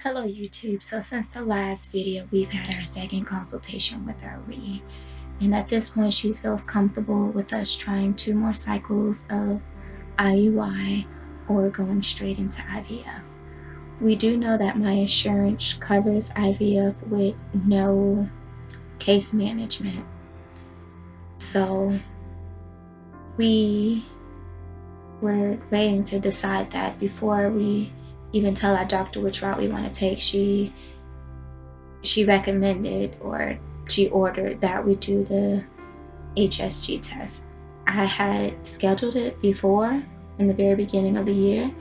Hello YouTube. So since the last video, we've had our second consultation with our RE. And at this point, she feels comfortable with us trying 2 more cycles of IUI or going straight into IVF. We do know that my insurance covers IVF with no case management. So we were waiting to decide that before we even tell our doctor which route we want to take. She recommended, or she ordered, that we do the HSG test. I had scheduled it before in the very beginning of the year,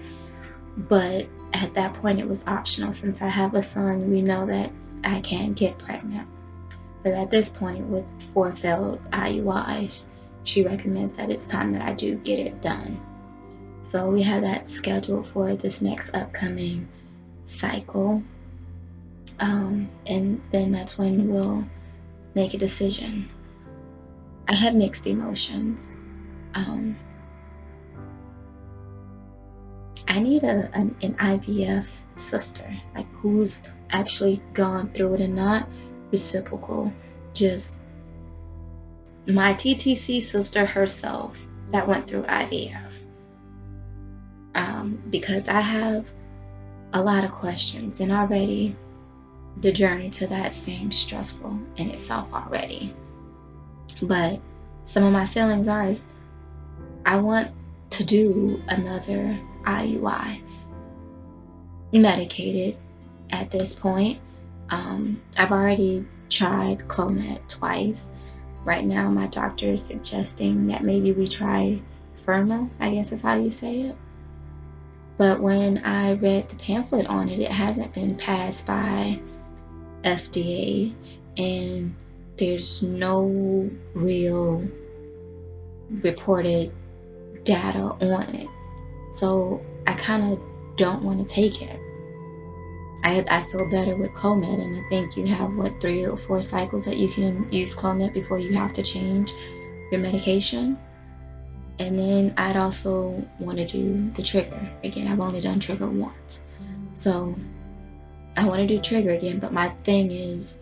but at that point it was optional. Since I have a son, we know that I can get pregnant. But at this point, with 4 failed IUIs, she recommends that it's time that I do get it done. So we have that scheduled for this next upcoming cycle. And then that's when we'll make a decision. I have mixed emotions. I need an IVF sister, like who's actually gone through it and not reciprocal. Just my TTC sister herself that went through IVF. Because I have a lot of questions, and already the journey to that seems stressful in itself already. But some of my feelings are I want to do another IUI, medicated at this point. I've already tried Clomid twice. Right now my doctor is suggesting that maybe we try Firma, I guess is how you say it. But when I read the pamphlet on it, it hasn't been passed by FDA, and there's no real reported data on it. So I kind of don't want to take it. I feel better with Clomid, and I think you have 3 or 4 cycles that you can use Clomid before you have to change your medication. And then I'd also want to do the trigger again. I've only done trigger once, so I want to do trigger again. But my thing is,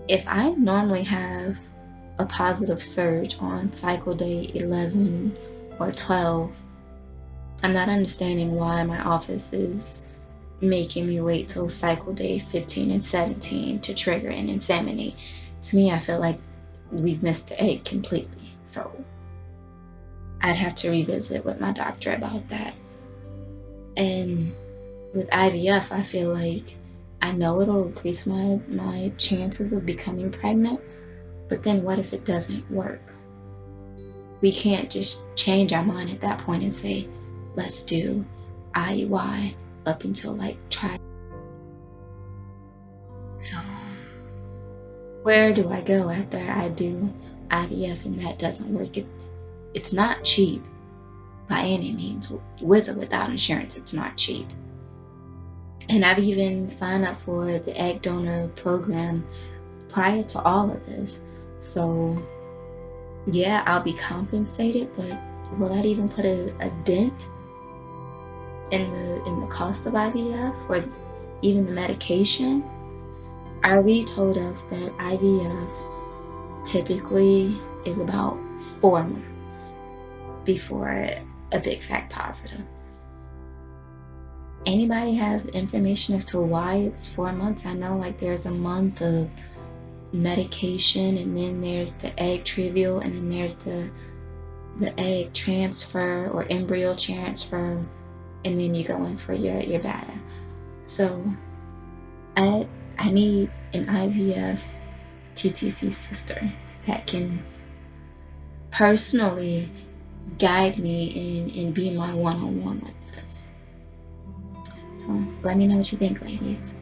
if I normally have a positive surge on cycle day 11 or 12, I'm not understanding why my office is making me wait till cycle day 15 and 17 to trigger and inseminate. To me, I feel like we've missed the egg completely. So I'd have to revisit with my doctor about that. And with IVF, I feel like I know it'll increase my chances of becoming pregnant, but then what if it doesn't work? We can't just change our mind at that point and say, let's do IUI up until try. So where do I go after I do IVF and that doesn't work? It's not cheap by any means. With or without insurance, it's not cheap. And I've even signed up for the egg donor program prior to all of this. So yeah, I'll be compensated, but will that even put a dent in the cost of IVF or even the medication? Our RE told us that IVF typically is about 4 months before a big fat positive. Anybody have information as to why it's 4 months? I know there's a month of medication, and then there's the egg trivial, and then there's the egg transfer or embryo transfer, and then you go in for your beta. So I need an IVF TTC sister that can personally guide me and be my one-on-one with this. So let me know what you think, ladies.